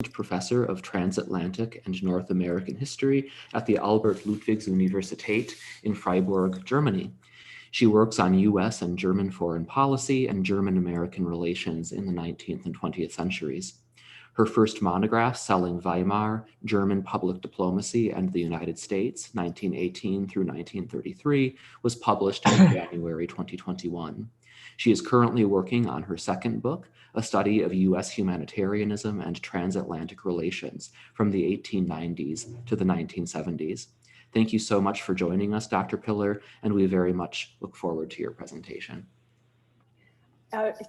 Professor of Transatlantic and North American History at the Albert Ludwigs Universität in Freiburg, Germany. She works on US and German foreign policy and German-American relations in the 19th and 20th centuries. Her first monograph, Selling Weimar, German Public Diplomacy and the United States, 1918 through 1933, was published in January 2021. She is currently working on her second book, a study of US humanitarianism and transatlantic relations from the 1890s to the 1970s. Thank you so much for joining us, Dr. Piller, and we very much look forward to your presentation.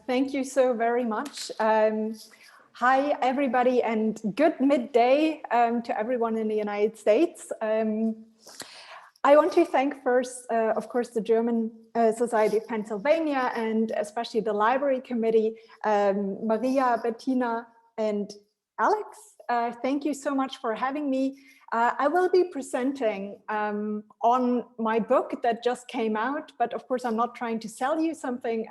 Thank you so very much. Hi, everybody, and good midday to everyone in the United States. I want to thank first, of course, the German Society of Pennsylvania and especially the Library Committee, Maria, Bettina, and Alex. Thank you so much for having me. I will be presenting on my book that just came out, but of course I'm not trying to sell you something.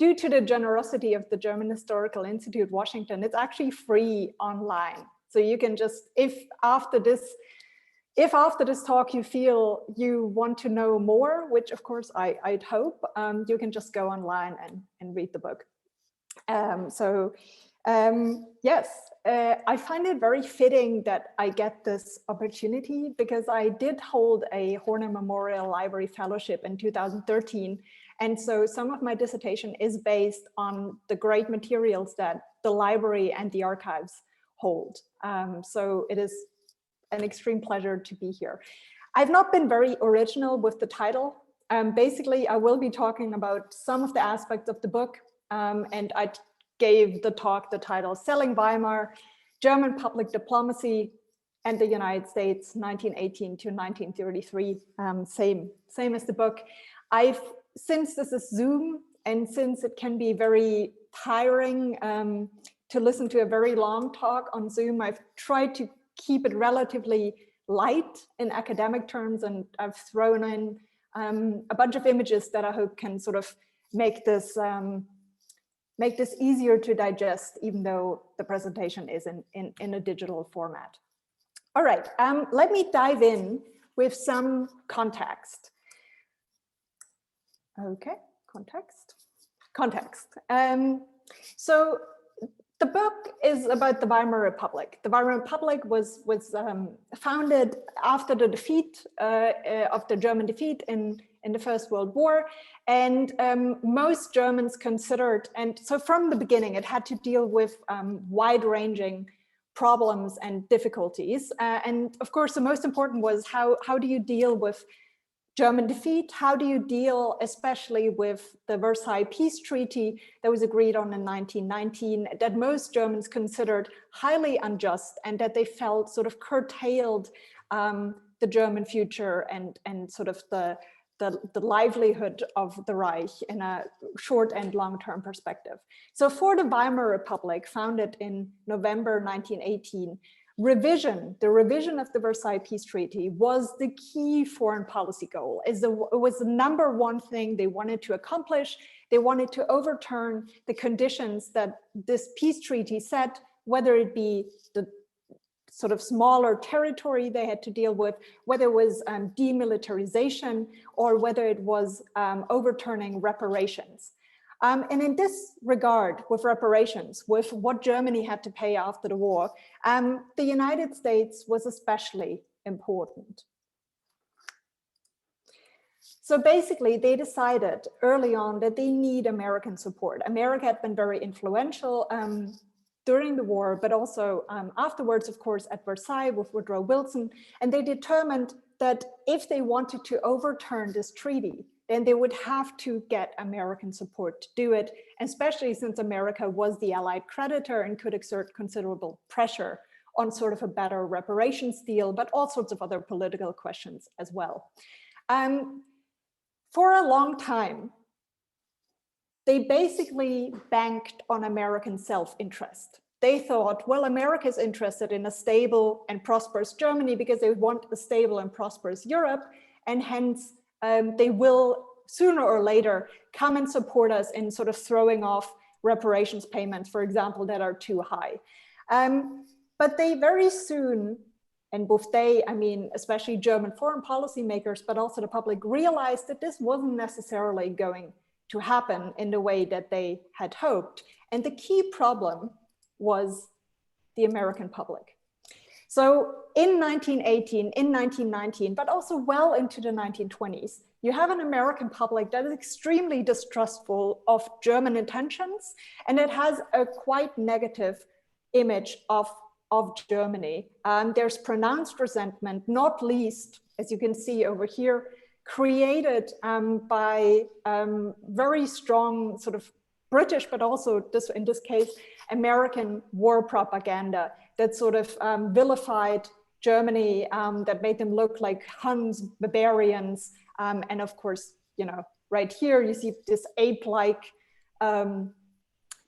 Due to the generosity of the German Historical Institute, Washington, it's actually free online. So you can just, if after this talk you feel you want to know more, which of course I'd hope, you can just go online and read the book. Yes, I find it very fitting that I get this opportunity because I did hold a Horner Memorial Library Fellowship in 2013. And so some of my dissertation is based on the great materials that the library and the archives hold. So it is an extreme pleasure to be here. I've not been very original with the title. Basically, I will be talking about some of the aspects of the book, and I gave the talk the title Selling Weimar, German Public Diplomacy and the United States, 1918 to 1933, same as the book. Since this is Zoom and since it can be very tiring to listen to a very long talk on Zoom, I've tried to keep it relatively light in academic terms, and I've thrown in a bunch of images that I hope can sort of make this easier to digest, even though the presentation is in a digital format. All right, let me dive in with some context. Okay, context. So the book is about the Weimar Republic. The Weimar Republic was founded after the defeat of the German defeat in the First World War. And most Germans considered, and so from the beginning, it had to deal with wide-ranging problems and difficulties. And of course, the most important was how do you deal with German defeat? How do you deal especially with the Versailles Peace Treaty that was agreed on in 1919, that most Germans considered highly unjust and that they felt sort of curtailed the German future and sort of the livelihood of the Reich in a short and long-term perspective. So for the Weimar Republic, founded in November 1918, the revision of the Versailles Peace Treaty was the key foreign policy goal. It was the number one thing they wanted to accomplish. They wanted to overturn the conditions that this peace treaty set, whether it be the sort of smaller territory they had to deal with, whether it was demilitarization or whether it was overturning reparations. And in this regard, with reparations, with what Germany had to pay after the war, the United States was especially important. So basically, they decided early on that they need American support. America had been very influential during the war, but also afterwards, of course, at Versailles with Woodrow Wilson. And they determined that if they wanted to overturn this treaty, then they would have to get American support to do it, especially since America was the allied creditor and could exert considerable pressure on sort of a better reparations deal, but all sorts of other political questions as well. For a long time, they basically banked on American self-interest. They thought, well, America is interested in a stable and prosperous Germany because they want a stable and prosperous Europe, and hence they will sooner or later come and support us in sort of throwing off reparations payments, for example, that are too high. But they very soon, and both they, I mean, especially German foreign policy makers, but also the public, realized that this wasn't necessarily going to happen in the way that they had hoped. And the key problem was the American public. So in 1918, in 1919, but also well into the 1920s, you have an American public that is extremely distrustful of German intentions, and it has a quite negative image of Germany. There's pronounced resentment, not least, as you can see over here, created by very strong sort of British, but also in this case, American war propaganda that sort of vilified Germany, that made them look like Huns, barbarians, and of course, you know, right here you see this ape-like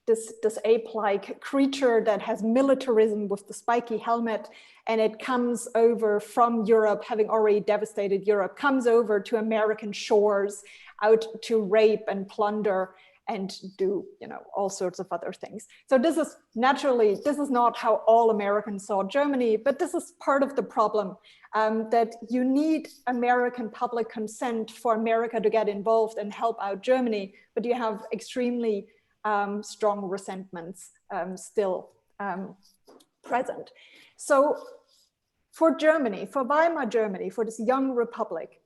this ape-like creature that has militarism with the spiky helmet, and it comes over from Europe, having already devastated Europe, comes over to American shores out to rape and plunder and do, you know, all sorts of other things. So this is naturally, this is not how all Americans saw Germany, but this is part of the problem, that you need American public consent for America to get involved and help out Germany, but you have extremely strong resentments still present. So for Germany, for Weimar Germany, for this young republic,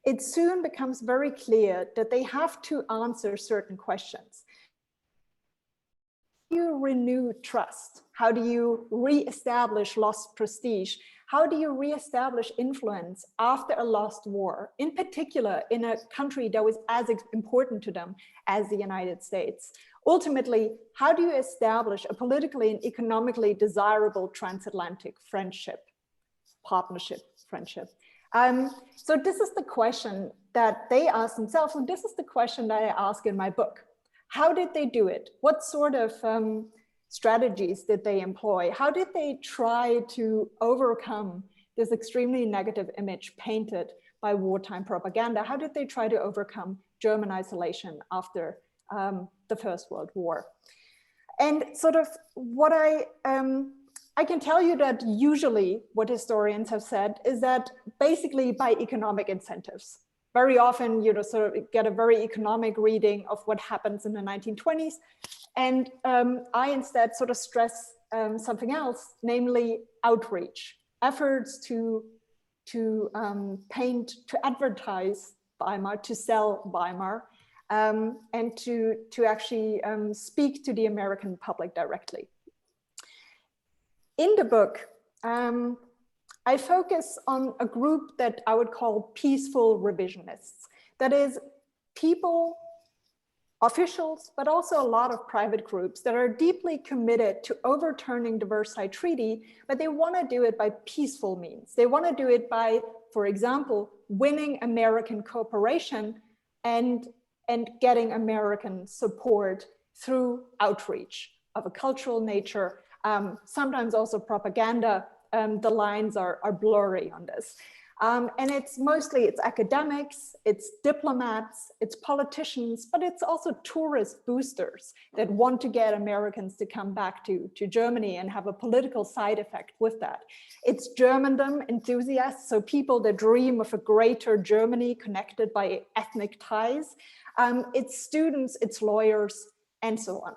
it soon becomes very clear that they have to answer certain questions. How do you renew trust? How do you reestablish lost prestige? How do you reestablish influence after a lost war, in particular in a country that was as important to them as the United States? Ultimately, how do you establish a politically and economically desirable transatlantic friendship, partnership, friendship? So this is the question that they ask themselves, and this is the question that I ask in my book. How did they do it? What sort of strategies did they employ? How did they try to overcome this extremely negative image painted by wartime propaganda? How did they try to overcome German isolation after the First World War? And sort of what I can tell you that usually what historians have said is that basically by economic incentives. Very often you sort of get a very economic reading of what happens in the 1920s. And I instead sort of stress something else, namely outreach, efforts to paint, to advertise Weimar, to sell Weimar, and to actually speak to the American public directly. In the book, I focus on a group that I would call peaceful revisionists. That is, people, officials, but also a lot of private groups that are deeply committed to overturning the Versailles Treaty, but they want to do it by peaceful means. They want to do it by, for example, winning American cooperation and getting American support through outreach of a cultural nature, sometimes also propaganda. The lines are blurry on this. And it's academics, it's diplomats, it's politicians, but it's also tourist boosters that want to get Americans to come back to Germany and have a political side effect with that. It's Germandom enthusiasts, so people that dream of a greater Germany connected by ethnic ties. It's students, it's lawyers, and so on.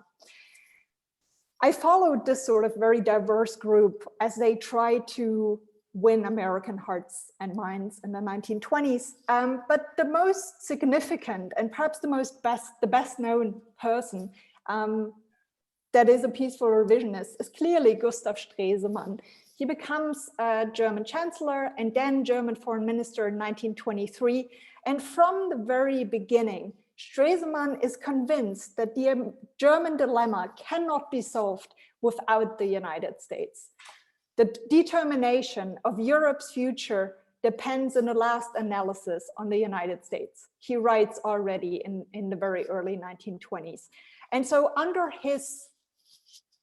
I followed this sort of very diverse group as they try to win American hearts and minds in the 1920s. But the most significant and perhaps the best known person that is a peaceful revisionist is clearly Gustav Stresemann. He becomes German Chancellor and then German Foreign Minister in 1923. And from the very beginning, Stresemann is convinced that the German dilemma cannot be solved without the United States. The determination of Europe's future depends in the last analysis on the United States. He writes already in the very early 1920s. And so under his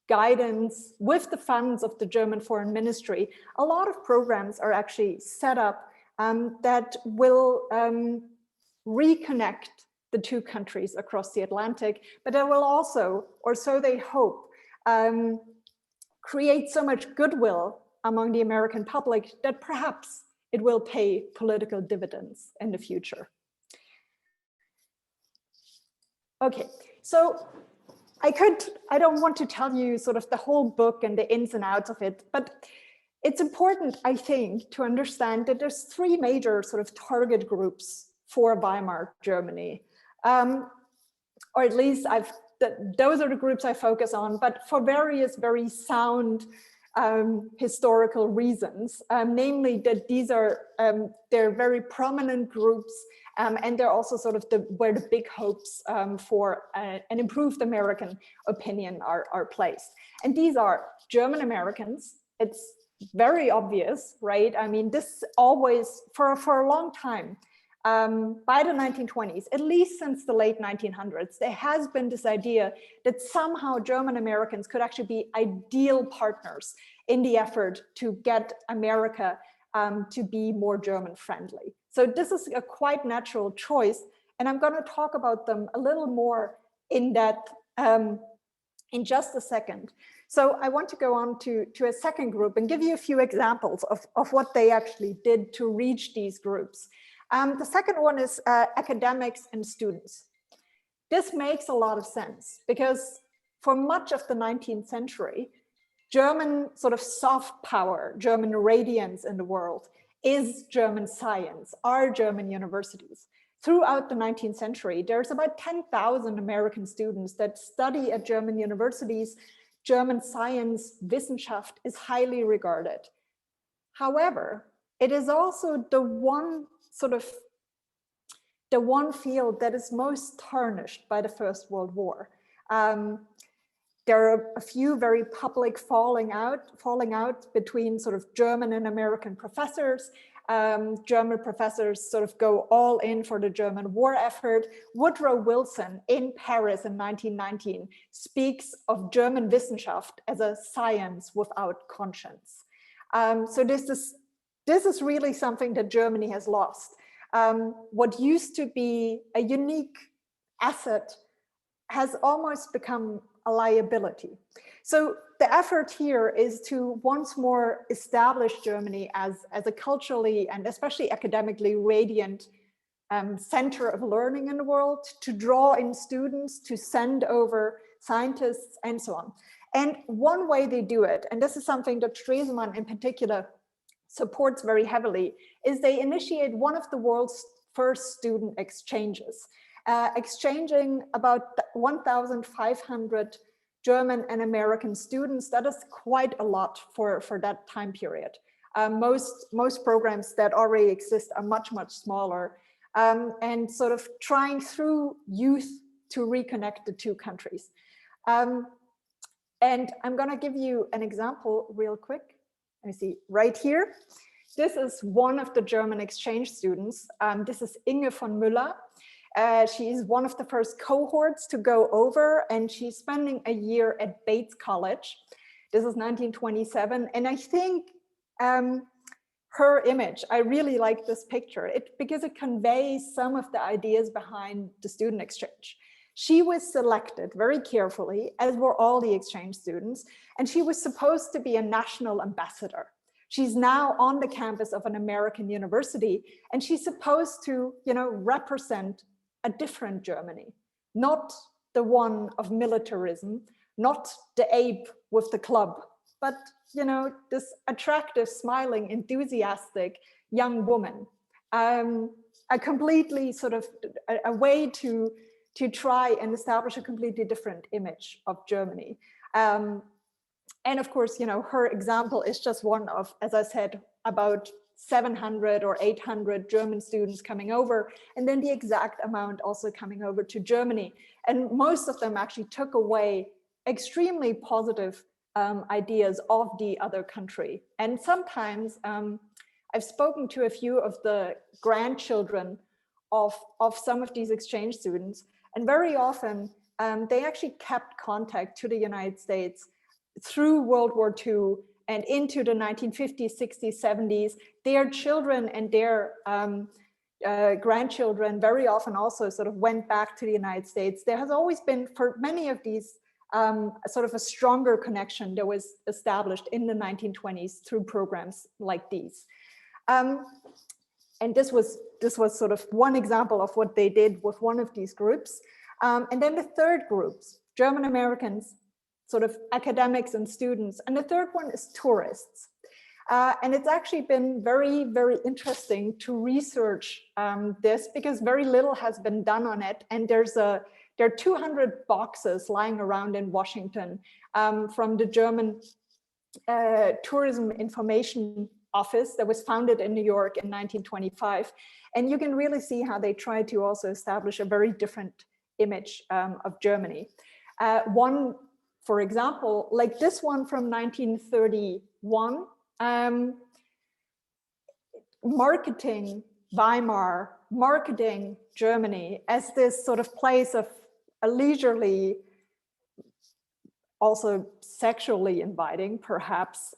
guidance, with the funds of the German Foreign Ministry, a lot of programs are actually set up that will reconnect the two countries across the Atlantic, but that will also, or so they hope, create so much goodwill among the American public that perhaps it will pay political dividends in the future. Okay, so I don't want to tell you sort of the whole book and the ins and outs of it, but it's important, I think, to understand that there's three major sort of target groups for Weimar Germany. Or at least those are the groups I focus on, but for various very sound historical reasons, namely that these are, they're very prominent groups, and they're also sort of where the big hopes for an improved American opinion are placed. And these are German Americans. It's very obvious, right? I mean, this always, for a long time, by the 1920s, at least since the late 1900s, there has been this idea that somehow German Americans could actually be ideal partners in the effort to get America to be more German friendly. So this is a quite natural choice, and I'm going to talk about them a little more in depth in just a second. So I want to go on to a second group and give you a few examples of what they actually did to reach these groups. The second one is academics and students. This makes a lot of sense because for much of the 19th century, German sort of soft power, German radiance in the world is German science, are German universities. Throughout the 19th century, there's about 10,000 American students that study at German universities. German science, Wissenschaft, is highly regarded. However, it is also the one field that is most tarnished by the First World War. There are a few very public falling out between sort of German and American professors. German professors sort of go all in for the German war effort. Woodrow Wilson in Paris in 1919 speaks of German Wissenschaft as a science without conscience. So this is really something that Germany has lost. What used to be a unique asset has almost become a liability. So the effort here is to once more establish Germany as a culturally and especially academically radiant center of learning in the world, to draw in students, to send over scientists, and so on. And one way they do it, and this is something that Stresemann in particular supports very heavily, is they initiate one of the world's first student exchanges, exchanging about 1,500 German and American students. That is quite a lot for that time period. Most programs that already exist are much, much smaller, and sort of trying through youth to reconnect the two countries. And I'm going to give you an example real quick. Let me see, right here. This is one of the German exchange students. This is Inge von Müller. She is one of the first cohorts to go over, and she's spending a year at Bates College. This is 1927. And I think her image, I really like this picture because it conveys some of the ideas behind the student exchange. She was selected very carefully, as were all the exchange students, and she was supposed to be a national ambassador. She's now on the campus of an American university, and she's supposed to, represent a different Germany, not the one of militarism, not the ape with the club, but, this attractive, smiling, enthusiastic young woman. A completely sort of a way to try and establish a completely different image of Germany. And of course, her example is just one of, as I said, about 700 or 800 German students coming over, and then the exact amount also coming over to Germany. And most of them actually took away extremely positive ideas of the other country. And sometimes I've spoken to a few of the grandchildren of some of these exchange students, and very often they actually kept contact to the United States through World War II and into the 1950s, 60s, 70s. Their children and their grandchildren very often also sort of went back to the United States. There has always been, for many of these sort of a stronger connection that was established in the 1920s through programs like these. And this was sort of one example of what they did with one of these groups. And then the third groups, German-Americans, sort of academics and students. And the third one is tourists. And it's actually been very, very interesting to research this because very little has been done on it. And there are 200 boxes lying around in Washington from the German Tourism Information Office that was founded in New York in 1925. And you can really see how they try to also establish a very different image of Germany. One, for example, like this one from 1931, marketing Weimar, marketing Germany as this sort of place of a leisurely, also sexually inviting, perhaps,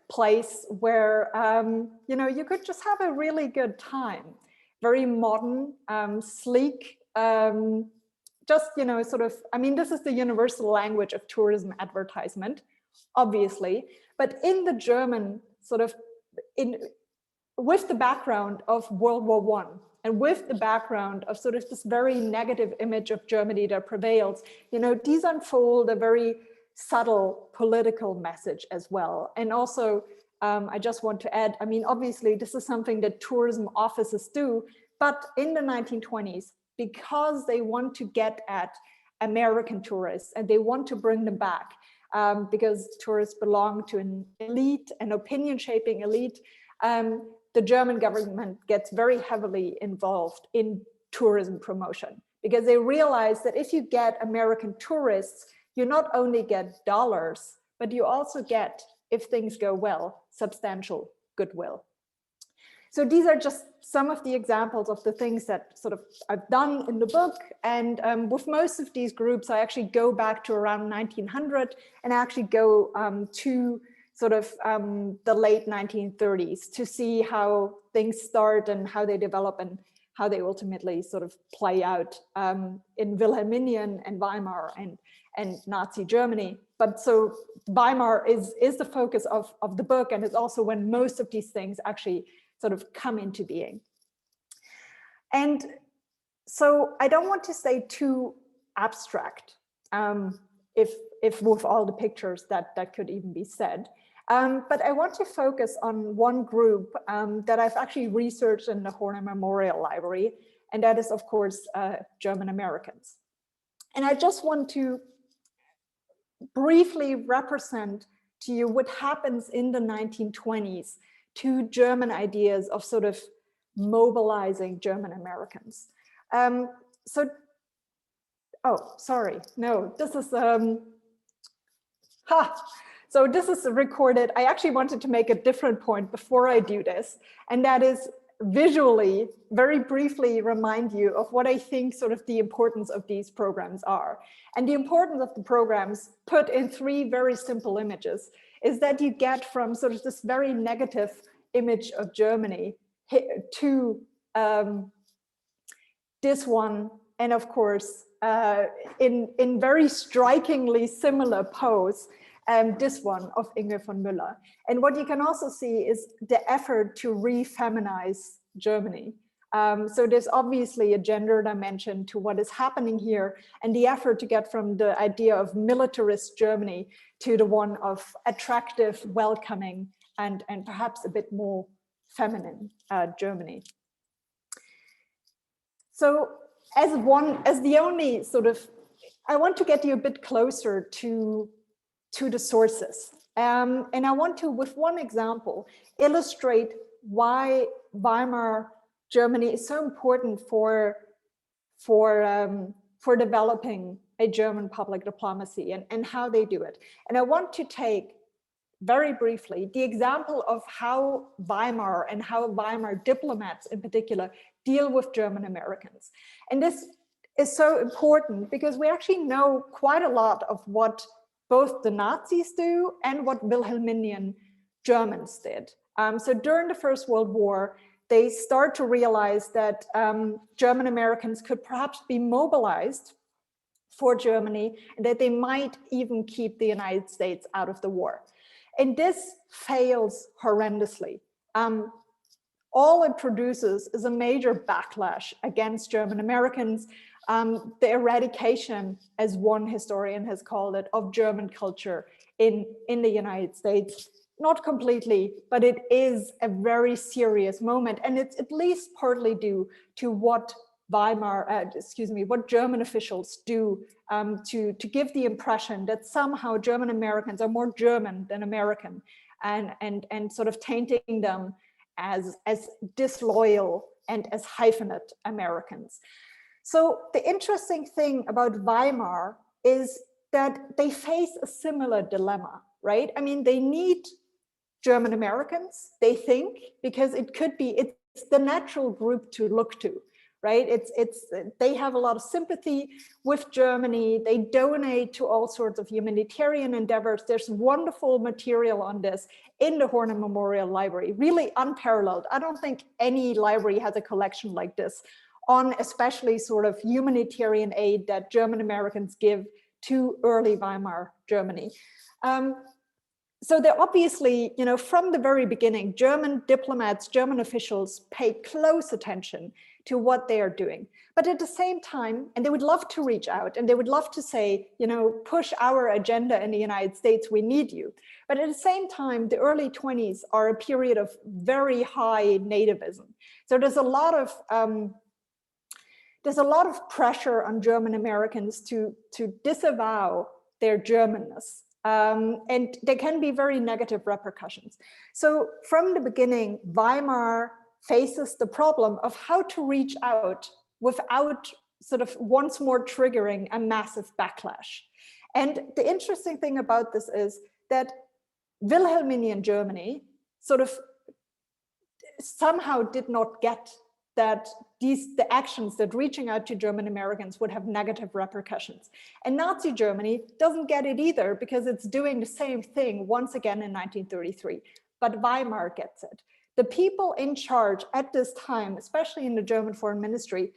place where you know, you could just have a really good time. Very modern, sleek, just, you know, sort of, I mean, this is the universal language of tourism advertisement, obviously, but in the German sort of, with the background of World War I and with the background of sort of this very negative image of Germany that prevails, you know, these unfold a very subtle political message as well. And also, I just want to add, I mean, obviously this is something that tourism offices do, but in the 1920s, because they want to get at American tourists and they want to bring them back, because tourists belong to an elite, an opinion shaping elite, the German government gets very heavily involved in tourism promotion because they realize that if you get American tourists, you not only get dollars, but you also get, if things go well, substantial goodwill. So these are just some of the examples of the things that sort of I've done in the book. And with most of these groups, I actually go back to around 1900 and I actually go to sort of the late 1930s to see how things start and how they develop and how they ultimately sort of play out in Wilhelminian and Weimar and Nazi Germany. But so Weimar is the focus of the book, and it's also when most of these things actually sort of come into being. And so I don't want to say too abstract, if with all the pictures that could even be said. But I want to focus on one group that I've actually researched in the Horner Memorial Library, and that is, of course, German-Americans. And I just want to briefly represent to you what happens in the 1920s to German ideas of sort of mobilizing German-Americans. Oh, sorry, no, this is, so this is recorded. I actually wanted to make a different point before I do this, and that is visually, very briefly remind you of what I think sort of the importance of these programs are. And the importance of the programs, put in 3 very simple images, is that you get from sort of this very negative image of Germany to this one, and of course, in very strikingly similar pose, this one of Inge von Müller. And what you can also see is the effort to re-feminize Germany. So there's obviously a gender dimension to what is happening here, and the effort to get from the idea of militarist Germany to the one of attractive, welcoming, and perhaps a bit more feminine Germany. So as the only sort of, I want to get you a bit closer to the sources. And I want to, with one example, illustrate why Weimar Germany is so important for developing a German public diplomacy and how they do it. And I want to take very briefly the example of how Weimar and how Weimar diplomats in particular deal with German Americans. And this is so important because we actually know quite a lot of what both the Nazis do and what Wilhelminian Germans did. So during the First World War, they start to realize that German Americans could perhaps be mobilized for Germany, and that they might even keep the United States out of the war. And this fails horrendously. All it produces is a major backlash against German Americans, the eradication, as one historian has called it, of German culture in the United States. Not completely, but it is a very serious moment, and it's at least partly due to what what German officials do to give the impression that somehow German Americans are more German than American, and sort of tainting them as disloyal and as hyphenate Americans. So the interesting thing about Weimar is that they face a similar dilemma, right? I mean, they need German Americans, they think, because it's the natural group to look to, right? They have a lot of sympathy with Germany. They donate to all sorts of humanitarian endeavors. There's wonderful material on this in the Horner Memorial Library, really unparalleled. I don't think any library has a collection like this on especially sort of humanitarian aid that German Americans give to early Weimar Germany. So they're obviously, from the very beginning, German diplomats, German officials pay close attention to what they are doing. But at the same time, and they would love to reach out and they would love to say, push our agenda in the United States, we need you. But at the same time, the early 20s are a period of very high nativism. So there's a lot of pressure on German Americans to disavow their Germanness. And there can be very negative repercussions. So from the beginning, Weimar faces the problem of how to reach out without sort of once more triggering a massive backlash. And the interesting thing about this is that Wilhelminian Germany sort of somehow did not get that the actions that reaching out to German Americans would have negative repercussions. And Nazi Germany doesn't get it either because it's doing the same thing once again in 1933, but Weimar gets it. The people in charge at this time, especially in the German Foreign Ministry,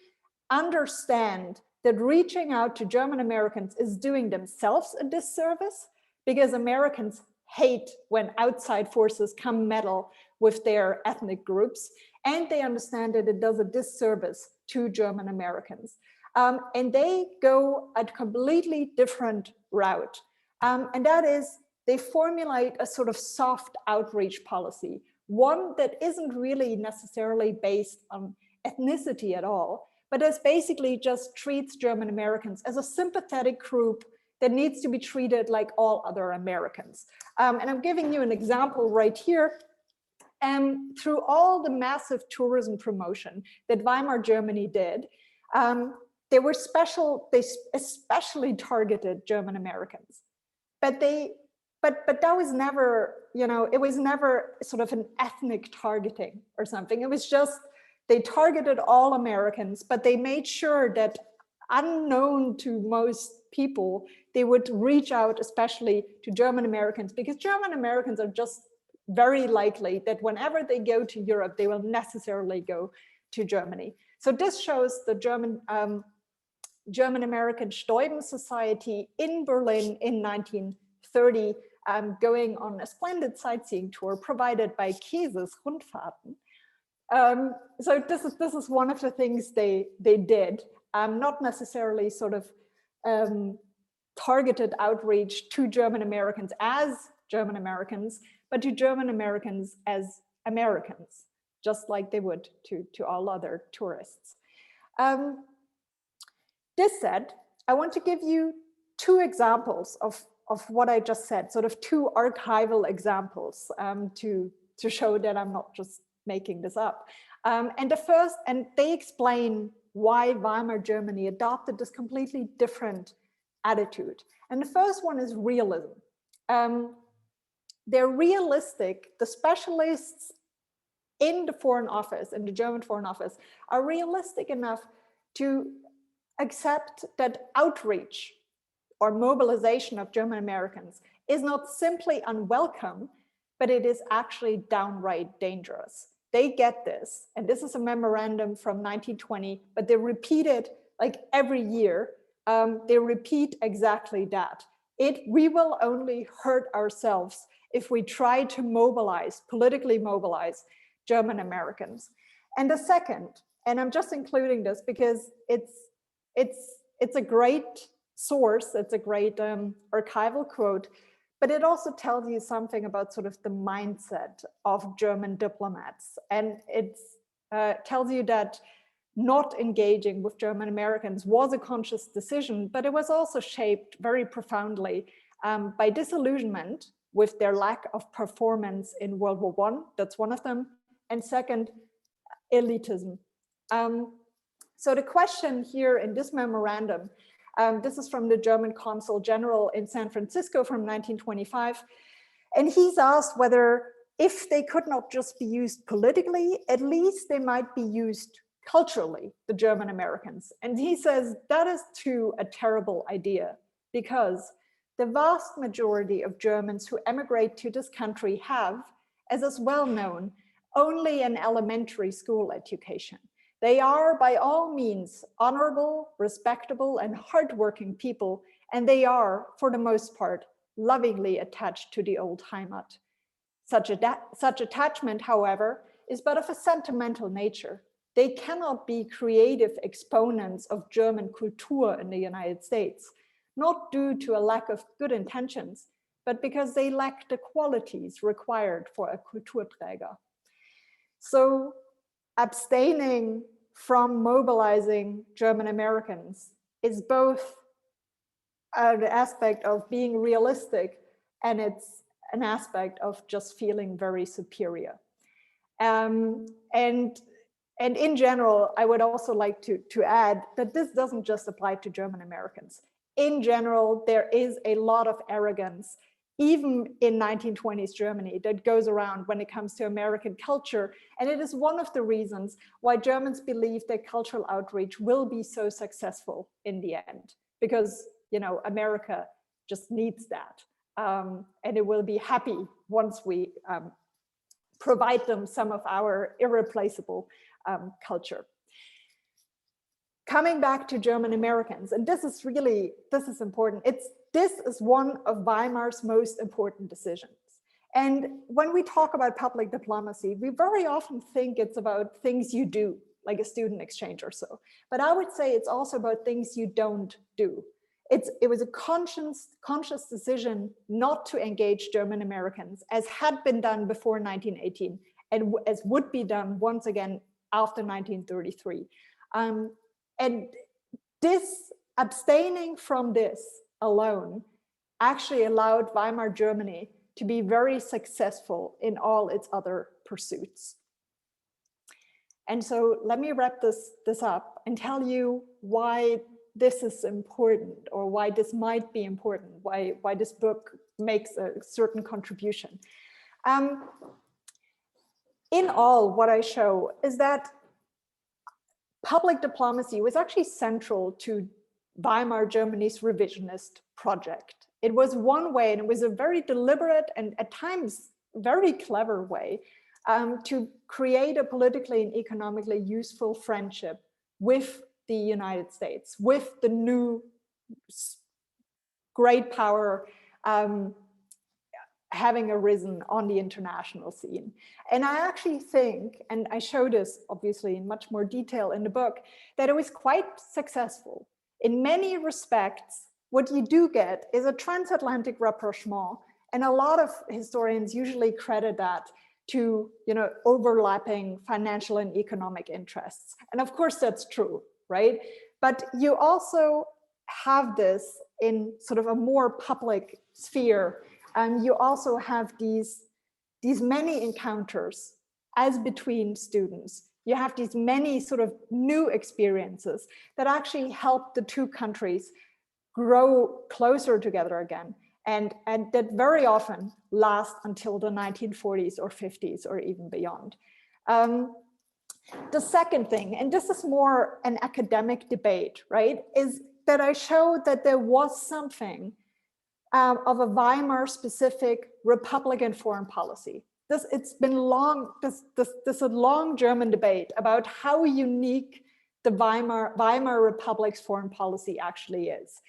understand that reaching out to German Americans is doing themselves a disservice because Americans hate when outside forces come meddle with their ethnic groups. And they understand that it does a disservice to German Americans. And they go a completely different route. And that is, they formulate a sort of soft outreach policy, one that isn't really necessarily based on ethnicity at all, but is basically just treats German Americans as a sympathetic group that needs to be treated like all other Americans. And I'm giving you an example right here. Through all the massive tourism promotion that Weimar Germany did, they especially targeted German Americans. But that was never, it was never sort of an ethnic targeting or something. It was just, they targeted all Americans, but they made sure that unknown to most people, they would reach out especially to German Americans, because German Americans are just very likely that whenever they go to Europe, they will necessarily go to Germany. So this shows the German-American Steuben Society in Berlin in 1930, going on a splendid sightseeing tour provided by Käses Rundfahrten. So this is one of the things they did, not necessarily sort of targeted outreach to German Americans as German Americans, but to German Americans as Americans, just like they would to all other tourists. This said, I want to give you two examples of what I just said, sort of two archival examples to show that I'm not just making this up. And they explain why Weimar Germany adopted this completely different attitude. And the first one is realism. They're realistic. The specialists in the Foreign Office, in the German Foreign Office, are realistic enough to accept that outreach or mobilization of German Americans is not simply unwelcome, but it is actually downright dangerous. They get this, and this is a memorandum from 1920, but they repeat it like every year they repeat exactly that. We will only hurt ourselves if we try to mobilize, politically mobilize German Americans. And the second, and I'm just including this because it's a great source, it's a great archival quote, but it also tells you something about sort of the mindset of German diplomats. And it tells you that not engaging with German Americans was a conscious decision, but it was also shaped very profoundly by disillusionment with their lack of performance in World War I. That's one of them. And second, elitism. So the question here in this memorandum, this is from the German Consul General in San Francisco from 1925. And he's asked whether if they could not just be used politically, at least they might be used culturally, the German Americans. And he says that is too a terrible idea, because the vast majority of Germans who emigrate to this country have, as is well known, only an elementary school education. They are by all means honorable, respectable, and hardworking people, and they are, for the most part, lovingly attached to the old Heimat. Such attachment, however, is but of a sentimental nature. They cannot be creative exponents of German Kultur in the United States, not due to a lack of good intentions, but because they lack the qualities required for a Kulturträger. So abstaining from mobilizing German Americans is both an aspect of being realistic, and it's an aspect of just feeling very superior. And in general, I would also like to add that this doesn't just apply to German Americans. In general, there is a lot of arrogance, even in 1920s Germany, that goes around when it comes to American culture. And it is one of the reasons why Germans believe that cultural outreach will be so successful in the end, because, you know, America just needs that. And it will be happy once we provide them some of our irreplaceable culture. Coming back to German Americans, and this is important. This is one of Weimar's most important decisions. And when we talk about public diplomacy, we very often think it's about things you do, like a student exchange or so. But I would say it's also about things you don't do. It was a conscious decision not to engage German Americans, as had been done before 1918, and as would be done once again after 1933. And this, abstaining from this alone, actually allowed Weimar Germany to be very successful in all its other pursuits. And so let me wrap this up and tell you why this is important, or why this might be important, why this book makes a certain contribution. In all, what I show is that public diplomacy was actually central to Weimar Germany's revisionist project. It was one way, and it was a very deliberate and at times very clever way to create a politically and economically useful friendship with the United States, with the new great power having arisen on the international scene. And I actually think, and I show this obviously in much more detail in the book, that it was quite successful. In many respects, what you do get is a transatlantic rapprochement, and a lot of historians usually credit that to, you know, overlapping financial and economic interests. And of course that's true, right? But you also have this in sort of a more public sphere. You also have these many encounters as between students. You have these many sort of new experiences that actually help the two countries grow closer together again, and that very often last until the 1940s or 50s or even beyond. The second thing, and this is more an academic debate, right, is that I showed that there was something of a Weimar-specific Republican foreign policy. It's been long, this is a long German debate about how unique the Weimar Republic's foreign policy actually is.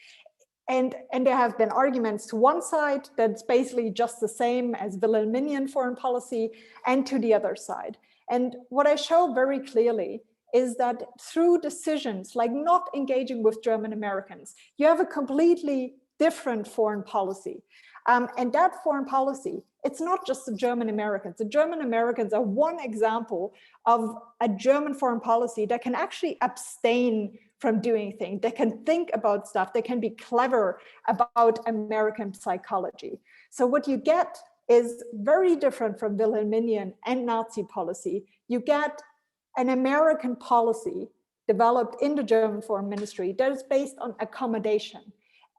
And there have been arguments to one side that's basically just the same as Wilhelminian foreign policy, and to the other side. And what I show very clearly is that through decisions like not engaging with German Americans, you have a completely different foreign policy. And that foreign policy, it's not just the German Americans. The German Americans are one example of a German foreign policy that can actually abstain from doing things. They can think about stuff. They can be clever about American psychology. So what you get is very different from Wilhelminian and Nazi policy. You get an American policy developed in the German Foreign Ministry that is based on accommodation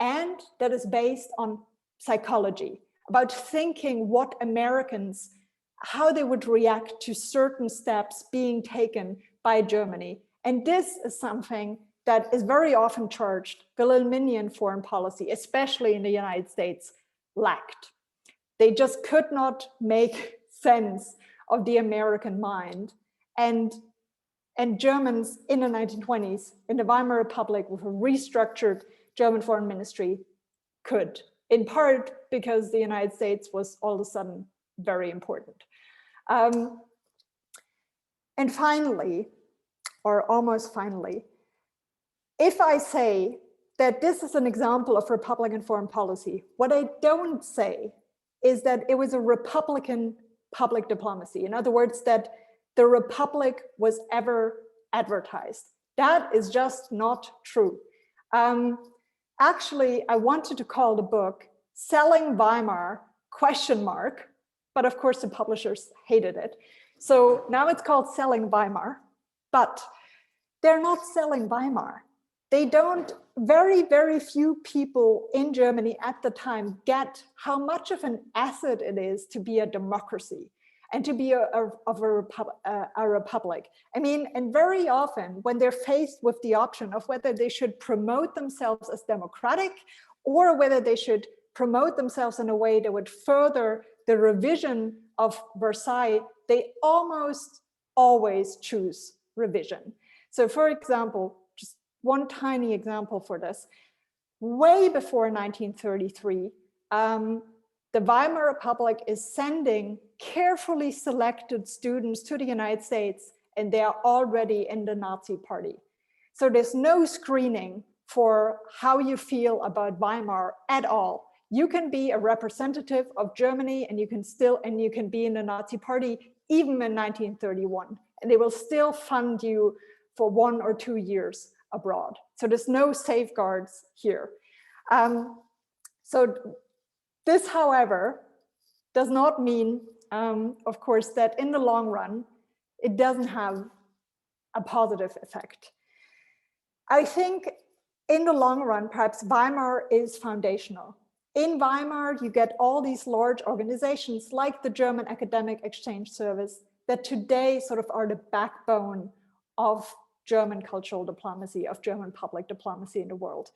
and that is based on psychology, about thinking what Americans, how they would react to certain steps being taken by Germany. And this is something that is very often charged Wilhelminian foreign policy, especially in the United States, lacked. They just could not make sense of the American mind. And Germans in the 1920s, in the Weimar Republic, with a restructured German foreign ministry, could, in part because the United States was all of a sudden very important. And finally, or almost finally, if I say that this is an example of Republican foreign policy, what I don't say is that it was a Republican public diplomacy. In other words, that the Republic was ever advertised. That is just not true. Actually, I wanted to call the book Selling Weimar, ? But of course the publishers hated it. So now it's called Selling Weimar, but they're not selling Weimar. They don't, very, very few people in Germany at the time get how much of an asset it is to be a democracy and to be a republic. I mean, and very often when they're faced with the option of whether they should promote themselves as democratic or whether they should promote themselves in a way that would further the revision of Versailles, they almost always choose revision. So for example, just one tiny example for this, way before 1933, the Weimar Republic is sending carefully selected students to the United States, and they are already in the Nazi party. So there's no screening for how you feel about Weimar at all. You can be a representative of Germany and you can be in the Nazi party even in 1931, and they will still fund you for 1 or 2 years abroad. So there's no safeguards here. So this, however, does not mean, of course, that in the long run, it doesn't have a positive effect. I think in the long run, perhaps Weimar is foundational. In Weimar, you get all these large organizations like the German Academic Exchange Service that today sort of are the backbone of German cultural diplomacy, of German public diplomacy in the world.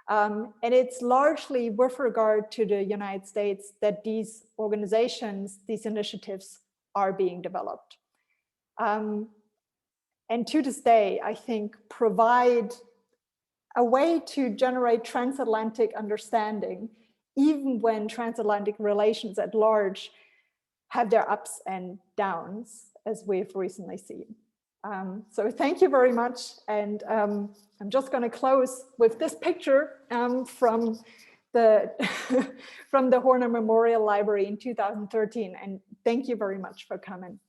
And it's largely with regard to the United States that these organizations, these initiatives are being developed. And to this day, I think, provide a way to generate transatlantic understanding, even when transatlantic relations at large have their ups and downs, as we've recently seen. So thank you very much. And I'm just going to close with this picture from the from the Horner Memorial Library in 2013. And thank you very much for coming.